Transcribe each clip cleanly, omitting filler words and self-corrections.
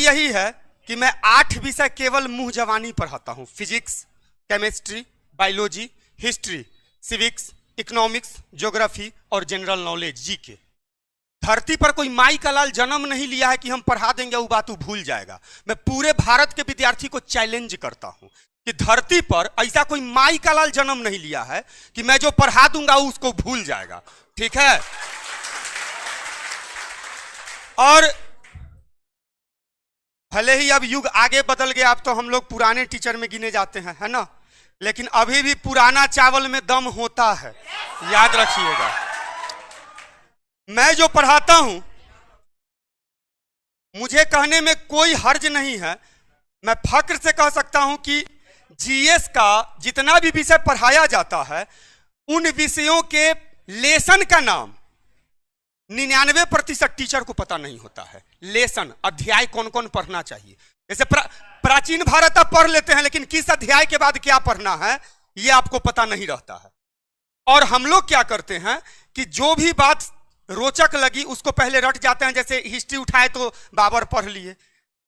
यही है कि मैं 8 विषय केवल मुंह जवानी पढ़ाता हूं। Physics, chemistry, biology, history, civics, economics, geography और जनरल नॉलेज, जीके। धरती पर कोई माई का लाल जन्म नहीं लिया है कि हम पढ़ा देंगे वो बात वो भूल जाएगा। मैं पूरे भारत के विद्यार्थी को चैलेंज करता हूं कि धरती पर ऐसा कोई माई का लाल जन्म नहीं लिया है कि मैं जो पढ़ा दूंगा उसको भूल जाएगा। ठीक है। और भले ही अब युग आगे बदल गया, अब तो हम लोग पुराने टीचर में गिने जाते हैं, है ना, लेकिन अभी भी पुराना चावल में दम होता है, याद रखिएगा। मैं जो पढ़ाता हूं मुझे कहने में कोई हर्ज नहीं है। मैं फक्र से कह सकता हूं कि जीएस का जितना भी विषय पढ़ाया जाता है उन विषयों के लेसन का नाम 99% टीचर को पता नहीं होता है। लेसन, अध्याय कौन कौन पढ़ना चाहिए। जैसे प्राचीन भारत आप पढ़ लेते हैं, लेकिन किस अध्याय के बाद क्या पढ़ना है ये आपको पता नहीं रहता है। और हम लोग क्या करते हैं कि जो भी बात रोचक लगी उसको पहले रट जाते हैं। जैसे हिस्ट्री उठाए तो बाबर पढ़ लिए,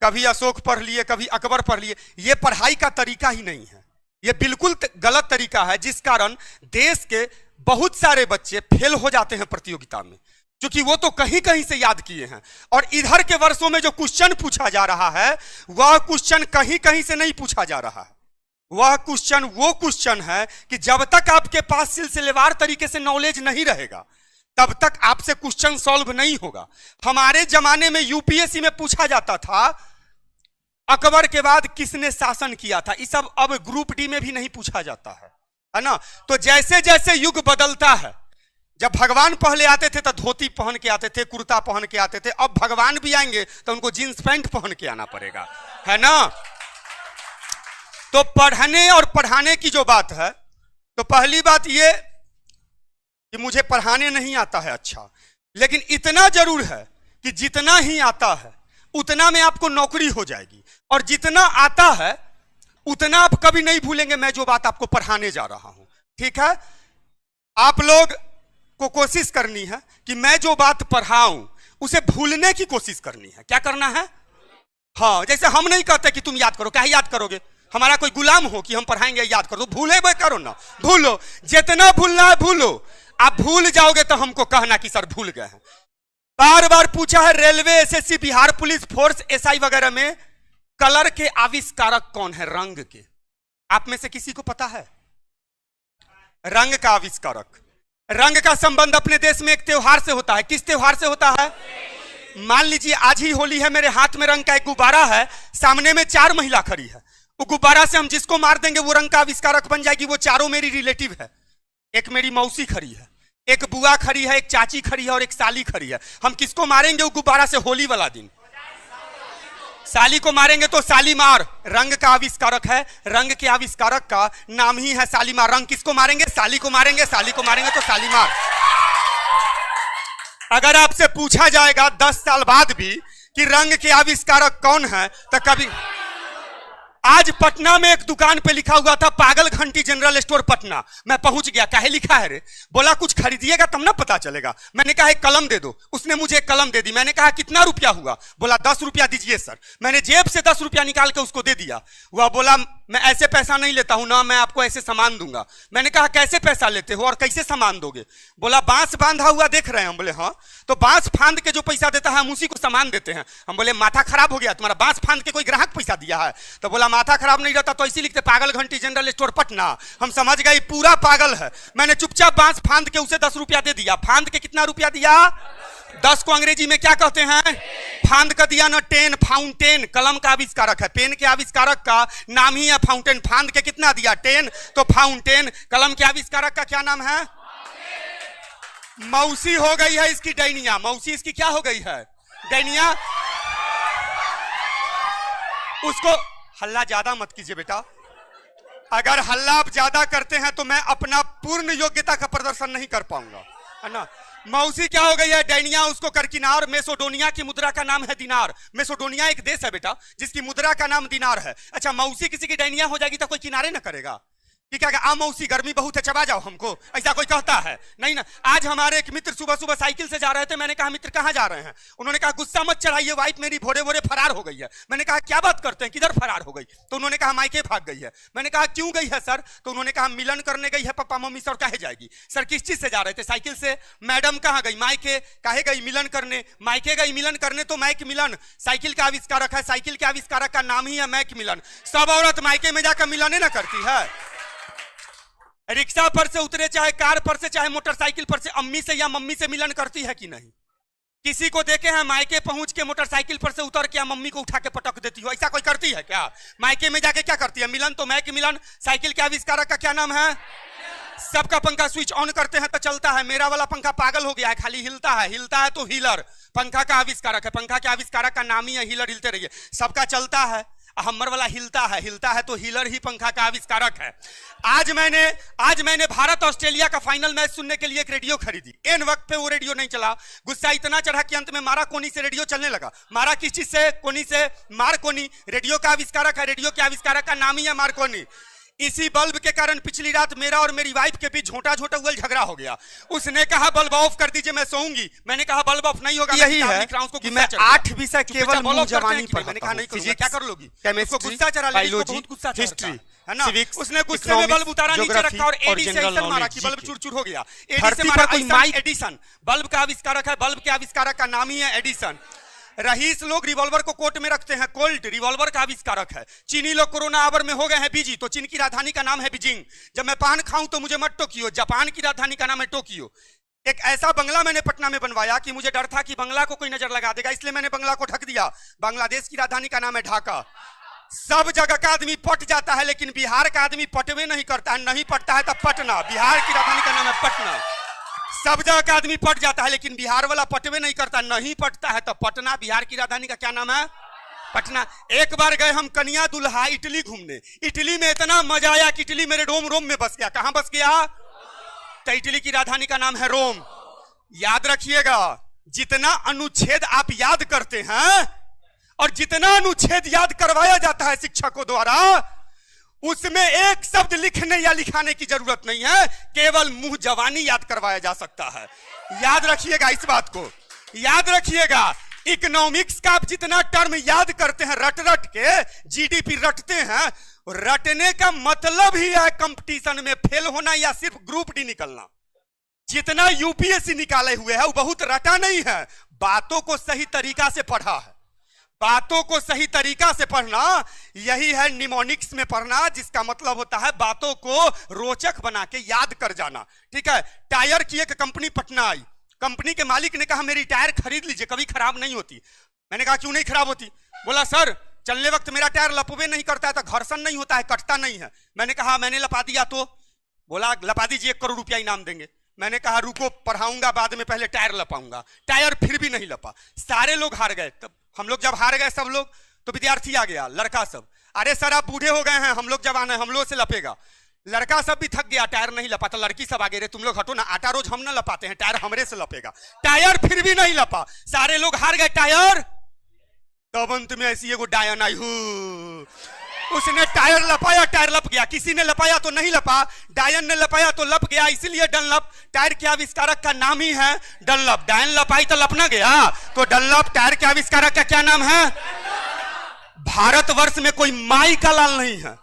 कभी अशोक पढ़ लिए, कभी अकबर पढ़ लिए। ये पढ़ाई का तरीका ही नहीं है, ये बिल्कुल गलत तरीका है, जिस कारण देश के बहुत सारे बच्चे फेल हो जाते हैं प्रतियोगिता में, क्योंकि वो तो कहीं कहीं से याद किए हैं। और इधर के वर्षों में जो क्वेश्चन पूछा जा रहा है वह क्वेश्चन कहीं कहीं से नहीं पूछा जा रहा है। वह क्वेश्चन वो क्वेश्चन है कि जब तक आपके पास सिलसिलेवार तरीके से नॉलेज नहीं रहेगा तब तक आपसे क्वेश्चन सॉल्व नहीं होगा। हमारे जमाने में यूपीएससी में पूछा जाता था अकबर के बाद किसने शासन किया था, इस सब अब ग्रुप डी में भी नहीं पूछा जाता है ना। तो जैसे जैसे युग बदलता है, जब भगवान पहले आते थे तो धोती पहन के आते थे, कुर्ता पहन के आते थे, अब भगवान भी आएंगे तो उनको जींस पैंट पहन के आना पड़ेगा, है ना। तो पढ़ने और पढ़ाने की जो बात है, तो पहली बात ये कि मुझे पढ़ाने नहीं आता है अच्छा, लेकिन इतना जरूर है कि जितना ही आता है उतना में आपको नौकरी हो जाएगी, और जितना आता है उतना आप कभी नहीं भूलेंगे मैं जो बात आपको पढ़ाने जा रहा हूं। ठीक है। आप लोग को कोशिश करनी है कि मैं जो बात पढ़ाऊं उसे भूलने की कोशिश करनी है। क्या करना है? हाँ, जैसे हम नहीं कहते कि तुम याद करो, क्या याद करोगे? हमारा कोई गुलाम हो कि हम पढ़ाएंगे याद करो, भूले भाई करो ना, भूलो, जितना भूलना है भूलो। आप भूल जाओगे तो हमको कहना कि सर भूल गए हैं। बार बार पूछा है railway, SSC, Bihar police force, SI वगैरह में कलर के आविष्कारक कौन है? रंग के। आप में से किसी को पता है रंग का आविष्कारक? रंग का संबंध अपने देश में एक त्योहार से होता है। किस त्योहार से होता है? मान लीजिए आज ही होली है, मेरे हाथ में रंग का एक गुब्बारा है, सामने में 4 महिला खड़ी है, वो गुब्बारा से हम जिसको मार देंगे वो रंग का आविष्कारक बन जाएगी। वो चारों मेरी रिलेटिव है। एक मेरी मौसी खड़ी है, एक बुआ खड़ी है, एक चाची खड़ी है और एक साली खड़ी है। हम किसको मारेंगे वो गुब्बारा से? होली वाला दिन साली को मारेंगे तो साली मार रंग का आविष्कारक है। रंग के आविष्कारक का नाम ही है साली मार। रंग किसको मारेंगे? साली को मारेंगे, साली को मारेंगे तो साली मार। अगर आपसे पूछा जाएगा 10 साल बाद भी कि रंग के आविष्कारक कौन है, तो कभी आज पटना में एक दुकान पे लिखा हुआ था पागल घंटी जनरल स्टोर पटना। मैं पहुंच गया, काहे लिखा है रे? बोला कुछ खरीदिएगा तब ना पता चलेगा। मैंने कहा एक कलम दे दो, उसने मुझे एक कलम दे दी। मैंने कहा कितना रुपया हुआ? बोला 10 रुपया दीजिए सर। मैंने जेब से 10 रुपया निकाल के उसको दे दिया। वह बोला मैं ऐसे पैसा नहीं लेता हूं ना, मैं आपको ऐसे सामान दूंगा। मैंने कहा कैसे पैसा लेते हो और कैसे सामान दोगे? बोला बांस बांधा हुआ देख रहे हैं। हम बोले हाँ। तो बांस फांद के जो पैसा देता है हम उसी को सामान देते हैं। हम बोले माथा खराब हो गया तुम्हारा, बांस फांद के कोई ग्राहक पैसा दिया है? तो बोला माथा खराब नहीं रहता तो इसी लिखते पागल घंटी जनरल स्टोर पटना। हम समझ गए पूरा पागल है। मैंने चुपचाप बांस फांद के उसे 10 रुपया दे दिया। फांद के कितना रुपया दिया? 10 को अंग्रेजी में क्या कहते हैं? फांद का दिया ना 10। फाउंटेन कलम का आविष्कारक है, पेन के आविष्कारक का नाम ही है फाउंटेन। फांद के कितना दिया? 10, तो फाउंटेन। कलम के आविष्कारक का क्या नाम है? मौसी हो गई है इसकी डैनिया। मौसी इसकी क्या हो गई है? डैनिया। उसको हल्ला ज्यादा मत कीजिए बेटा। अगर हल्ला आप ज्यादा करते हैं तो मैं अपना पूर्ण योग्यता का प्रदर्शन नहीं कर पाऊंगा, है ना। मौसी क्या हो गई है? डैनिया। उसको करकिनार, मेसोडोनिया की मुद्रा का नाम है दिनार। मेसोडोनिया एक देश है बेटा जिसकी मुद्रा का नाम दिनार है। अच्छा, मौसी किसी की डैनिया हो जाएगी तो कोई किनारे ना करेगा? कि क्या आ मौसी गर्मी बहुत है चबा जाओ हमको, ऐसा कोई कहता है? नहीं ना। आज हमारे एक मित्र सुबह सुबह साइकिल से जा रहे थे, मैंने कहा मित्र कहाँ जा रहे हैं? उन्होंने कहा गुस्सा मत चढ़ाइए, वाइफ मेरी भोरे भोरे फरार हो गई है। मैंने कहा क्या बात करते हैं, किधर फरार हो गई? तो उन्होंने कहा मायके भाग गई है। मैंने कहा क्यों गई है सर? तो उन्होंने कहा मिलन करने गई है पापा मम्मी से। और काहे जाएगी सर? किस चीज से जा रहे थे? साइकिल से। मैडम कहाँ गई? मायके। काहे गई? मिलन करने। मायके गई मिलन करने, तो मैक मिलन साइकिल का आविष्कारक है, साइकिल के आविष्कारक का नाम ही है मैक मिलन। सब औरत मायके में जाकर मिलने ना करती है। रिक्शा पर से उतरे, चाहे कार पर से, चाहे मोटरसाइकिल पर से, अम्मी से या मम्मी से मिलन करती है कि नहीं? किसी को देखे हैं मायके पहुंच के मोटरसाइकिल पर से उतर के मम्मी को उठा के पटक देती हो? ऐसा कोई करती है क्या? मायके में जाके क्या करती है? मिलन। तो मैक मिलन साइकिल के आविष्कारक का क्या नाम है? सबका पंखा स्विच ऑन करते हैं तो चलता है, मेरा वाला पंखा पागल हो गया है, खाली हिलता है। हिलता है तो हीलर पंखा का आविष्कारक है, पंखा के आविष्कारक का नाम ही है हीलर। हिलते रहिए। सबका चलता है, हमर वाला हिलता है, हिलता है तो हीलर ही पंखा का आविष्कारक है। आज मैंने भारत ऑस्ट्रेलिया का फाइनल मैच सुनने के लिए एक रेडियो खरीदी। एन वक्त पे वो रेडियो नहीं चला। गुस्सा इतना चढ़ा कि अंत में मारा कोनी से रेडियो चलने लगा। मारा किस चीज से? कोनी से। मारकोनी रेडियो का आविष्कारक है, रेडियो के आविष्कारक का नाम ही है मारकोनी। इसी बल्ब के कारण पिछली रात मेरा और मेरी वाइफ के बीच झोटा झोटा हुआ झगड़ा हो गया। उसने कहा बल्ब ऑफ कर दीजिए, मैं सोऊंगी। मैंने कहा बल्ब ऑफ नहीं होगा। यही है कि मैं 8 विषय केवल मुंह जवानी पर। मैंने कहा नहीं करूंगा, क्या कर लोगी? केमिस्ट्री, गुस्सा चढ़ा, बहुत गुस्सा हिस्ट्री है ना। उसने गुस्से में बल्ब उतारा, नीचे रखा और एडी से ऐसा मारा कि बल्ब चूर-चूर हो गया। एडी से मारा। एडिसन बल्ब का आविष्कारक है, बल्ब के आविष्कारक का नाम ही है एडिसन। रईस लोग रिवॉल्वर को कोट में रखते हैं, कोल्ट रिवॉल्वर का आविष्कारक है। चीनी लोग कोरोना आवर में हो गए हैं बिजी, तो चीन की राजधानी का नाम है बीजिंग। जब मैं पान खाऊं तो मुझे मत टोकियो, जापान की राजधानी का नाम है टोकियो। एक ऐसा बंगला मैंने पटना में बनवाया कि मुझे डर था कि बंगला को कोई नजर लगा देगा, इसलिए मैंने बंगला को ढक दिया। बांग्लादेश की राजधानी का नाम है ढाका। सब जगह का आदमी पट जाता है, लेकिन बिहार का आदमी पटवे नहीं करता है। नहीं पटता है तब पटना, बिहार की राजधानी का नाम है पटना। सब जगह का आदमी पट जाता है, लेकिन बिहार वाला पटवे नहीं करता। नहीं पटता है तब पटना। बिहार की राजधानी का क्या नाम है? पटना। एक बार गए हम कन्या दुल्हा इटली घूमने। इटली में इतना मजा आया कि इटली मेरे रोम रोम में बस गया। कहां बस गया? तो इटली की राजधानी का नाम है रोम। याद रखिएगा, जितना अनुच्छेद आप याद करते हैं और जितना अनुच्छेद याद करवाया जाता है शिक्षकों द्वारा, उसमें एक शब्द लिखने या लिखाने की जरूरत नहीं है, केवल मुंह जवानी याद करवाया जा सकता है। याद रखिएगा, इस बात को याद रखिएगा। इकोनॉमिक्स का आप जितना टर्म याद करते हैं रट रट के, जीडीपी रटते हैं, रटने का मतलब ही है कंपटीशन में फेल होना या सिर्फ ग्रुप डी निकलना। जितना यूपीएससी निकाले हुए है वो बहुत रटा नहीं है, बातों को सही तरीका से पढ़ा है। बातों को सही तरीका से पढ़ना यही है निमोनिक्स में पढ़ना, जिसका मतलब होता है बातों को रोचक बना के याद कर जाना। ठीक है। टायर की एक कंपनी पटना आई। कंपनी के मालिक ने कहा मेरी टायर खरीद लीजिए, कभी खराब नहीं होती। मैंने कहा क्यों नहीं खराब होती? बोला सर चलने वक्त मेरा टायर लपवे नहीं करता है, तो घर्षण नहीं होता है, कटता नहीं है। मैंने कहा मैंने लपा दिया तो? बोला लपा दीजिए, 1 करोड़ रुपया इनाम देंगे। मैंने कहा रुको पढ़ाऊंगा बाद में, पहले टायर लपाऊंगा। टायर फिर भी नहीं लपा। सारे लोग हार गए। तब हम लोग जब हार गए सब लोग, तो विद्यार्थी आ गया, लड़का सब, अरे सर आप बूढ़े हो गए हैं, हम लोग जवान हैं, हम लोग से लपेगा। लड़का सब भी थक गया, टायर नहीं लपा। तो लड़की सब आगे, रे तुम लोग हटो ना, आटा रोज हम ना लपाते हैं, टायर हमरे से लपेगा। टायर फिर भी नहीं लपा, सारे लोग हार गए टायर। तब अंत में ऐसी एगो डायन आई, उसने टायर लपाया, टायर लप गया। किसी ने लपाया तो नहीं लपा, डायन ने लपाया तो लप गया, इसलिए डनलप टायर के आविष्कारक का नाम ही है डनलप। डायन लपाई तो लपना गया, तो डनलप टायर के आविष्कारक का क्या नाम है? भारतवर्ष में कोई माई का लाल नहीं है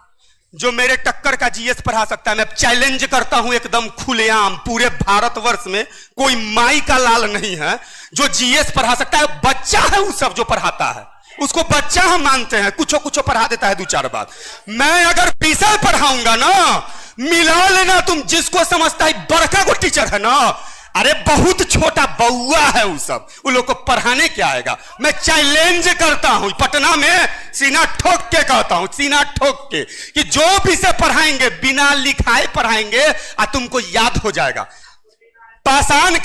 जो मेरे टक्कर का जीएस पढ़ा सकता है। मैं चैलेंज करता हूं एकदम खुलेआम, पूरे भारतवर्ष में कोई माई का लाल नहीं है जो जीएस पढ़ा सकता है। बच्चा है वो सब जो पढ़ाता है, उसको बच्चा हम मानते हैं, कुछ पढ़ा देता है 2-4 बात। मैं अगर विषय पढ़ाऊंगा ना, मिला लेना तुम, जिसको समझता है बड़का को टीचर है ना, अरे बहुत छोटा बउआ है वो सब, वो लोग को पढ़ाने क्या आएगा। मैं चैलेंज करता हूं, पटना में सीना ठोक के कहता हूं, सीना ठोक के, कि जो विषय पढ़ाएंगे बिना लिखाए पढ़ाएंगे और तुमको याद हो जाएगा। पाषाण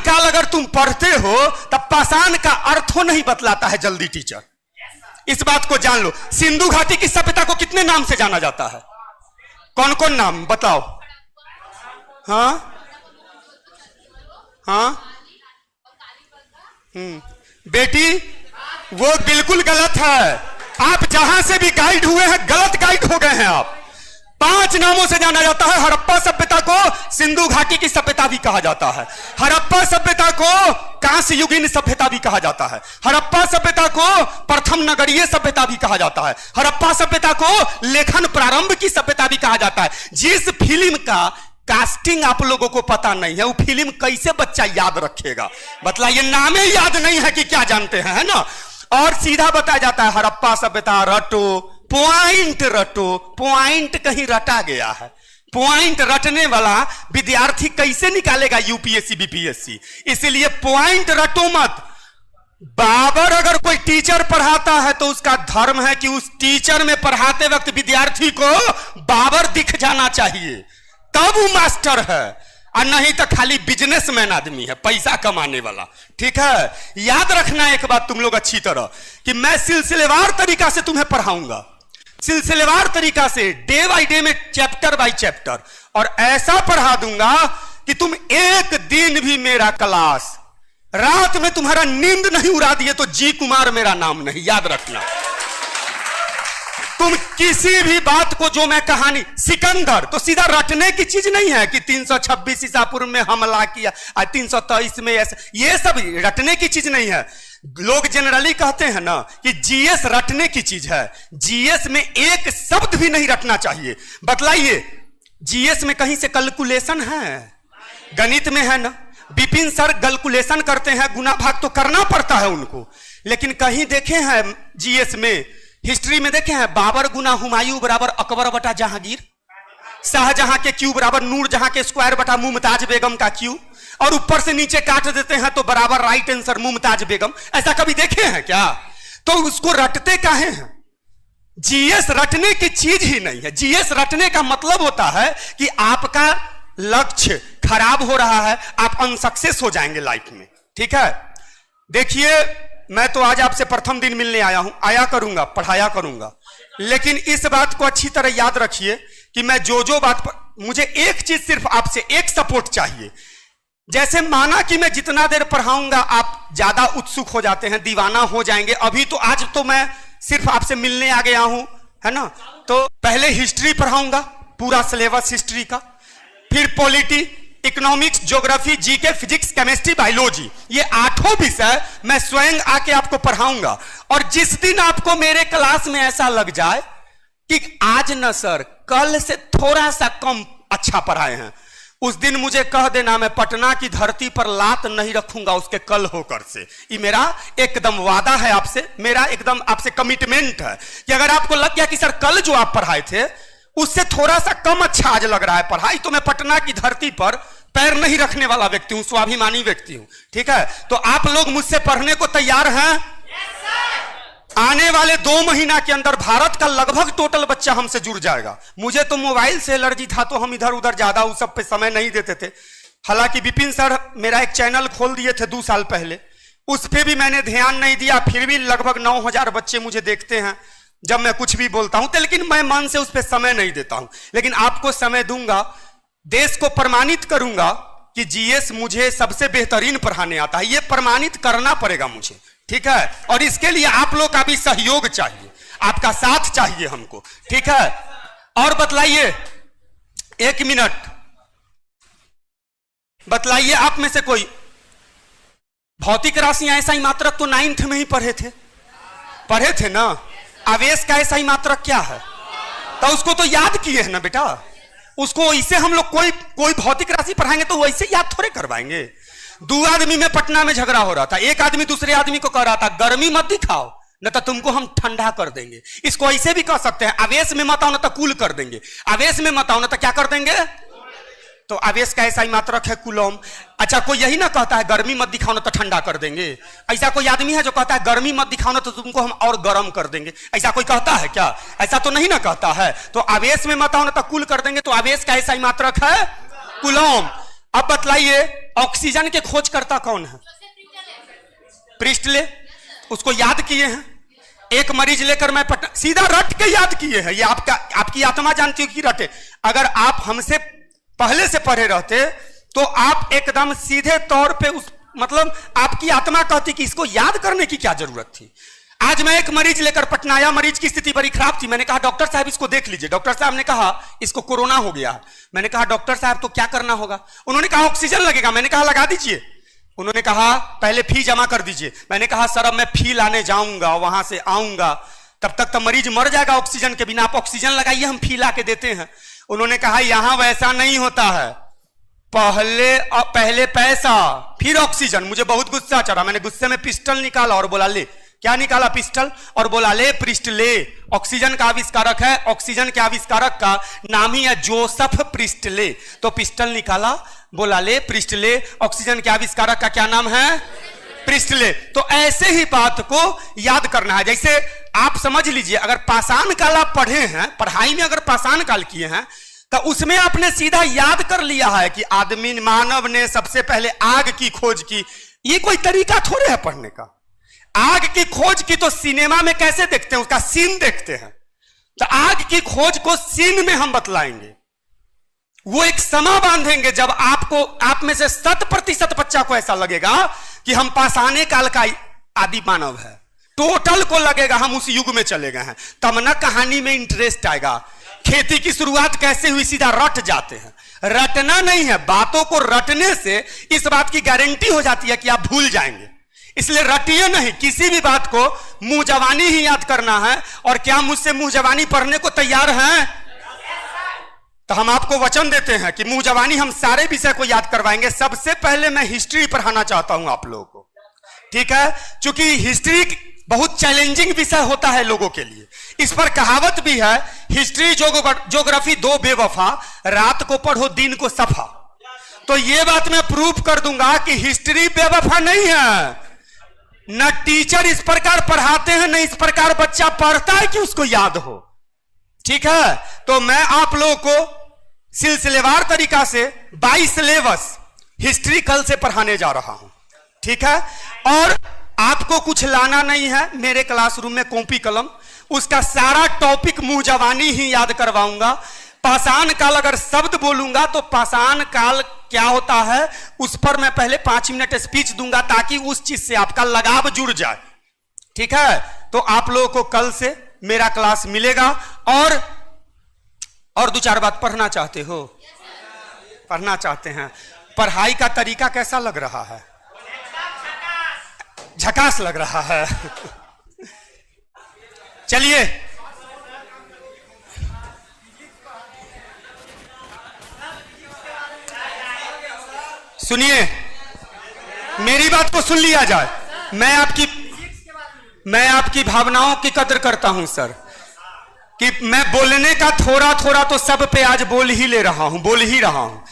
काल अगर तुम पढ़ते हो तब पाषाण का अर्थ नहीं बतलाता है जल्दी टीचर, इस बात को जान लो। सिंधु घाटी की सभ्यता को कितने नाम से जाना जाता है? कौन कौन नाम बताओ? हाँ बेटी वो बिल्कुल गलत है। आप जहां से भी गाइड हुए हैं गलत गाइड हो गए हैं आप। 5 नामों से जाना जाता है। हड़प्पा सभ्यता को सिंधु घाटी की सभ्यता भी कहा जाता है। हड़प्पा सभ्यता को कांस्य युगीन सभ्यता भी कहा जाता है। हड़प्पा सभ्यता को प्रथम नगरीय सभ्यता भी कहा जाता है। हड़प्पा सभ्यता को लेखन प्रारंभ की सभ्यता भी कहा जाता है। जिस फिल्म का कास्टिंग आप लोगों को पता नहीं है, वो फिल्म कैसे बच्चा याद रखेगा? बतलाइए, नामे याद नहीं है कि क्या जानते हैं, है ना? और सीधा बताया जाता है हड़प्पा सभ्यता रटो, पॉइंट रटो। पॉइंट कहीं रटा गया है। पॉइंट रटने वाला विद्यार्थी कैसे निकालेगा यूपीएससी बीपीएससी? इसलिए पॉइंट रटो मत। बाबर अगर कोई टीचर पढ़ाता है तो उसका धर्म है कि उस टीचर में पढ़ाते वक्त विद्यार्थी को बाबर दिख जाना चाहिए, तब वो मास्टर है, और नहीं तो खाली बिजनेसमैन आदमी है, पैसा कमाने वाला। ठीक है, याद रखना एक बात तुम लोग अच्छी तरह कि मैं सिलसिलेवार तरीका से तुम्हें पढ़ाऊंगा, सिलसिलेवार तरीका से, डे बाय डे में, चैप्टर बाय चैप्टर, और ऐसा पढ़ा दूंगा कि तुम एक दिन भी मेरा क्लास रात में तुम्हारा नींद नहीं उड़ा दिए तो जी कुमार मेरा नाम नहीं। याद रखना, तुम किसी भी बात को, जो मैं कहानी सिकंदर तो सीधा रटने की चीज नहीं है कि 326 ईसा पूर्व में हमला किया, 323 में ऐसा, ये सब रटने की चीज नहीं है। लोग जनरली कहते हैं ना कि जीएस रटने की चीज है। जीएस में एक शब्द भी नहीं रटना चाहिए। बतलाइए, जीएस में कहीं से कैलकुलेशन है? गणित में है ना, विपिन सर कैलकुलेशन करते हैं, गुना भाग तो करना पड़ता है उनको, लेकिन कहीं देखे हैं जीएस में, हिस्ट्री में देखे हैं बाबर गुना हुमायूं बराबर अकबर बटा जहांगीर, शाहजहां के क्यू बराबर नूर जहां के स्क्वायर बटा मुमताज बेगम का क्यू, और ऊपर से नीचे काट देते हैं तो बराबर राइट आंसर मुमताज बेगम। ऐसा कभी देखे हैं क्या? तो उसको रटते काहे हैं? जीएस रटने की चीज ही नहीं है। जीएस रटने का मतलब होता है कि आपका लक्ष्य खराब हो रहा है, आप अनसक्सेस हो जाएंगे लाइफ में। ठीक है, देखिए, मैं तो आज आपसे प्रथम दिन मिलने आया हूं, आया करूंगा, पढ़ाया करूंगा, लेकिन इस बात को अच्छी तरह याद रखिए कि मैं जो बात पर, मुझे एक चीज सिर्फ आपसे, एक सपोर्ट चाहिए। जैसे माना कि मैं जितना देर पढ़ाऊंगा आप ज्यादा उत्सुक हो जाते हैं, दीवाना हो जाएंगे। अभी तो आज तो मैं सिर्फ आपसे मिलने आ गया हूं, है ना? तो पहले हिस्ट्री पढ़ाऊंगा, पूरा सिलेबस हिस्ट्री का, फिर polity, economics, geography, GK, physics, chemistry, biology, ये 8 विषय मैं स्वयं आके आपको पढ़ाऊंगा। और जिस दिन आपको मेरे क्लास में ऐसा लग जाए कि आज न सर, कल से थोड़ा सा कम अच्छा पढ़ाए हैं, उस दिन मुझे कह देना, मैं पटना की धरती पर लात नहीं रखूंगा उसके कल होकर से। ये मेरा एकदम वादा है आपसे, मेरा एकदम आपसे कमिटमेंट है कि अगर आपको लग गया कि सर कल जो आप पढ़ाए थे उससे थोड़ा सा कम अच्छा आज लग रहा है पढ़ाई, तो मैं पटना की धरती पर पैर नहीं रखने वाला व्यक्ति हूं, स्वाभिमानी व्यक्ति हूं। ठीक है, तो आप लोग मुझसे पढ़ने को तैयार हैं? आने वाले 2 महीना के अंदर भारत का लगभग टोटल बच्चा हमसे जुड़ जाएगा। मुझे तो मोबाइल से एलर्जी था तो हम इधर उधर ज्यादा उस सब पे समय नहीं देते थे। हालांकि विपिन सर मेरा एक चैनल खोल दिए थे 2 साल पहले, उस पर भी मैंने ध्यान नहीं दिया, फिर भी लगभग 9000 बच्चे मुझे देखते हैं जब मैं कुछ भी बोलता हूं, लेकिन मैं मन से उस पर समय नहीं देता हूं। लेकिन आपको समय दूंगा, देश को प्रमाणित करूंगा कि जीएस मुझे सबसे बेहतरीन पढ़ाने आता है। यह प्रमाणित करना पड़ेगा मुझे। ठीक है, और इसके लिए आप लोग का भी सहयोग चाहिए, आपका साथ चाहिए हमको। ठीक है, और बतलाइए, 1 मिनट बतलाइए, आप में से कोई भौतिक राशियां ऐसा ही मात्रक तो 9th में ही पढ़े थे ना? आवेश का ऐसा ही मात्रक क्या है? तो उसको तो याद किए हैं ना बेटा। उसको ऐसे हम लोग कोई भौतिक राशि पढ़ाएंगे तो वैसे याद थोड़े करवाएंगे। 2 आदमी में पटना में झगड़ा हो रहा था, एक आदमी दूसरे आदमी को कह रहा था गर्मी मत दिखाओ न तो तुमको हम ठंडा कर देंगे। इसको ऐसे भी कह सकते हैं, आवेश में मत आओ न तो कूल कर देंगे, आवेश में मत आओ न तो क्या कर देंगे? तो आवेश का ऐसा ही मात्रक है कूलम। अच्छा, कोई यही ना कहता है गर्मी मत दिखाओ ना तो ठंडा कर देंगे? ऐसा कोई आदमी है जो कहता है गर्मी मत दिखाओ ना तो तुमको हम और गर्म कर देंगे? ऐसा कोई कहता है क्या? ऐसा तो नहीं ना कहता है। तो आवेश में मत आओ ना तो कूल कर देंगे, तो आवेश का ऐसा ही मात्रक है कूलम। अब बतलाइए, ऑक्सीजन के खोज करता कौन है? प्रिस्टले। उसको याद किए हैं। एक मरीज लेकर मैं पटना, सीधा रट के याद किए हैं। ये आपकी आत्मा जानती हो कि रटे। अगर आप हमसे पहले से पढ़े रहते तो आप एकदम सीधे तौर पे उस, मतलब आपकी आत्मा कहती कि इसको याद करने की क्या जरूरत थी। आज मैं एक मरीज लेकर पटना आया, मरीज की स्थिति बड़ी खराब थी। मैंने कहा डॉक्टर साहब इसको देख लीजिए। डॉक्टर साहब ने कहा इसको कोरोना हो गया। मैंने कहा डॉक्टर साहब तो क्या करना होगा? उन्होंने कहा ऑक्सीजन लगेगा। मैंने कहा लगा दीजिए। उन्होंने कहा पहले फी जमा कर दीजिए। मैंने कहा सर अब मैं फी लाने जाऊंगा, वहां से आऊंगा, तब तक तो मरीज मर जाएगा ऑक्सीजन के बिना, आप ऑक्सीजन लगाइए, हम फी ला के देते हैं। उन्होंने कहा यहां वैसा नहीं होता है, पहले पैसा फिर ऑक्सीजन। मुझे बहुत गुस्सा चढ़ा। मैंने गुस्से में पिस्टल निकाला और बोला ले। क्या निकाला? पिस्टल। और बोला ले प्रिस्टले, ऑक्सीजन का आविष्कारक है, ऑक्सीजन के आविष्कारक का नाम ही है जोसेफ प्रिस्टले। तो पिस्टल निकाला, बोला ले प्रिस्टले, ऑक्सीजन के आविष्कारक का क्या नाम है? प्रिस्टले। तो ऐसे ही बात को याद करना है। जैसे आप समझ लीजिए अगर पाषाण काल आप पढ़े हैं, पढ़ाई में अगर पाषाण काल किए हैं, तो उसमें आपने सीधा याद कर लिया है कि आदमी मानव ने सबसे पहले आग की खोज की। ये कोई तरीका थोड़े है पढ़ने का। आग की खोज की तो सिनेमा में कैसे देखते हैं, उसका सीन देखते हैं। तो आग की खोज को सीन में हम बतलाएंगे। वो एक समय बांधेंगे जब आप में से 100% बच्चा को ऐसा लगेगा कि हम पाषाण काल का आदि मानव है, टोटल को लगेगा हम उस युग में चले गए हैं। तब ना कहानी में इंटरेस्ट आएगा। खेती की शुरुआत कैसे हुई, सीधा रट जाते हैं। रटना नहीं है, बातों को रटने से इस बात की गारंटी हो जाती है कि आप भूल जाएंगे। इसलिए रटिए नहीं, किसी भी बात को मुंह जवानी ही याद करना है। और क्या मुझसे मुंह जवानी पढ़ने को तैयार हैं? तो हम आपको वचन देते हैं कि मुंह जवानी हम सारे विषय को याद करवाएंगे। सबसे पहले मैं हिस्ट्री पढ़ाना चाहता हूं आप लोगों को, ठीक है? क्योंकि हिस्ट्री बहुत चैलेंजिंग विषय होता है लोगों के लिए। इस पर कहावत भी है, हिस्ट्री ज्योग्राफी दो बेवफा, रात को पढ़ो दिन को सफा। तो ये बात मैं प्रूव कर दूंगा कि हिस्ट्री बेवफा नहीं है। न टीचर इस प्रकार पढ़ाते हैं, न इस प्रकार बच्चा पढ़ता है कि उसको याद हो, ठीक है? तो मैं आप लोगों को सिलसिलेवार तरीका से 22 सिलेबस हिस्ट्री कल से पढ़ाने जा रहा हूं, ठीक है? और आपको कुछ लाना नहीं है, मेरे क्लासरूम में कॉपी कलम, उसका सारा टॉपिक मुंह जवानी ही याद करवाऊंगा। पाषाण काल अगर शब्द बोलूंगा तो पाषाण काल क्या होता है उस पर मैं पहले 5 मिनट स्पीच दूंगा, ताकि उस चीज से आपका लगाव जुड़ जाए, ठीक है? तो आप लोगों को कल से मेरा क्लास मिलेगा। और 2-4 बात पढ़ना चाहते हो? पढ़ना चाहते हैं? पढ़ाई का तरीका कैसा लग रहा है? झकास लग रहा है। चलिए सुनिए, मेरी बात को सुन लिया जाए। मैं आपकी भावनाओं की कदर करता हूं सर, कि मैं बोलने का थोड़ा थोड़ा तो सब पे आज बोल ही रहा हूं।